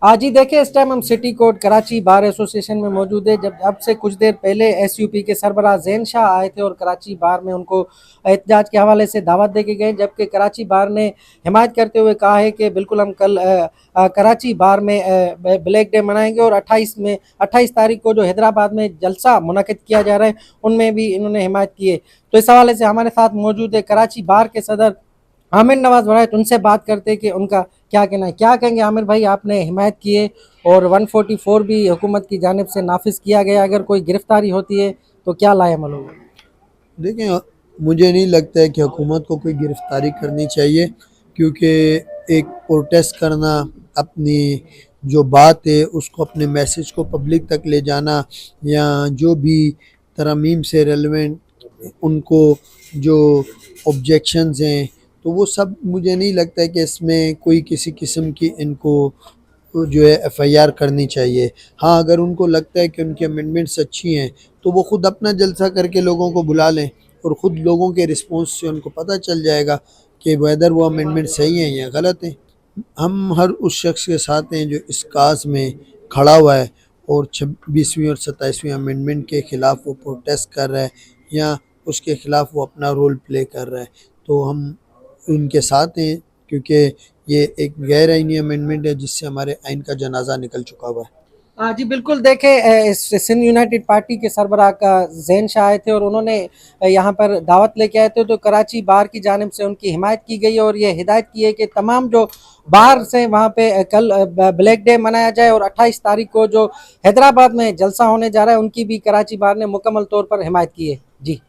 आज ही देखें, इस टाइम हम city court Karachi bar association में मौजूद है। जब अब से कुछ देर पहले एसयूपी के सरबराह ज़ैन शाह आए थे और कराची बार में उनको एहतजाज के हवाले से दावत दे के गए, जबकि कराची बार ने हिमायत करते हुए कहा है कि बिल्कुल हम कल कराची बार में ब्लैक डे मनाएंगे और 28 तारीख को जो हैदराबाद में जलसा मुनक़िद किया जा रहा है उनमें भी इन्होंने हिमायत की है। तो इस हवाले से हमारे साथ मौजूद है कराची बार के सदर आमिर नवाज वरायत। उनसे बात करते हैं कि उनका क्या कहना है। क्या कहेंगे आमिर भाई, आपने हिमायत की है और 144 भी हुकूमत की जानिब से नाफिज किया गया, अगर कोई गिरफ्तारी होती है तो क्या लाएमल होगा? देखें, मुझे नहीं लगता है कि हुकूमत को कोई गिरफ्तारी करनी चाहिए, क्योंकि एक प्रोटेस्ट करना, अपनी जो बात है उसको, अपने मैसेज को पब्लिक तक ले जाना, या जो भी तरमीम से रेलेवेंट उनको जो ऑब्जेक्शंस हैं, तो वो सब मुझे नहीं लगता है कि इसमें कोई किसी किस्म की इनको जो है एफआईआर करनी चाहिए। हाँ, अगर उनको लगता है कि उनकी अमेंडमेंट्स अच्छी हैं तो वो ख़ुद अपना जलसा करके लोगों को बुला लें, और ख़ुद लोगों के रिस्पॉन्स से उनको पता चल जाएगा कि वेदर वो अमेंडमेंट सही हैं या गलत हैं। हम हर उस शख्स के साथ हैं जो इस काज में खड़ा हुआ है और 26वीं और 27वीं अमेंडमेंट के ख़िलाफ़ वो प्रोटेस्ट कर रहा है या उसके ख़िलाफ़ वो अपना रोल प्ले कर रहा है, तो हम उनके साथ हैं, क्योंकि ये एक गैर आइनी अमेंडमेंट है जिससे हमारे आइन का जनाजा निकल चुका हुआ है। जी बिल्कुल, देखें, सिंध यूनाइटेड पार्टी के सरबराह का ज़ैन शाह आए थे और उन्होंने यहाँ पर दावत लेके आए थे, तो कराची बार की जानिब से उनकी हिमायत की गई और ये हिदायत की है कि तमाम जो बाहर से वहाँ पे कल ब्लैक डे मनाया जाए और 28 तारीख को जो हैदराबाद में जलसा होने जा रहा है उनकी भी कराची बार ने मुकम्मल तौर पर हिमायत की है। जी।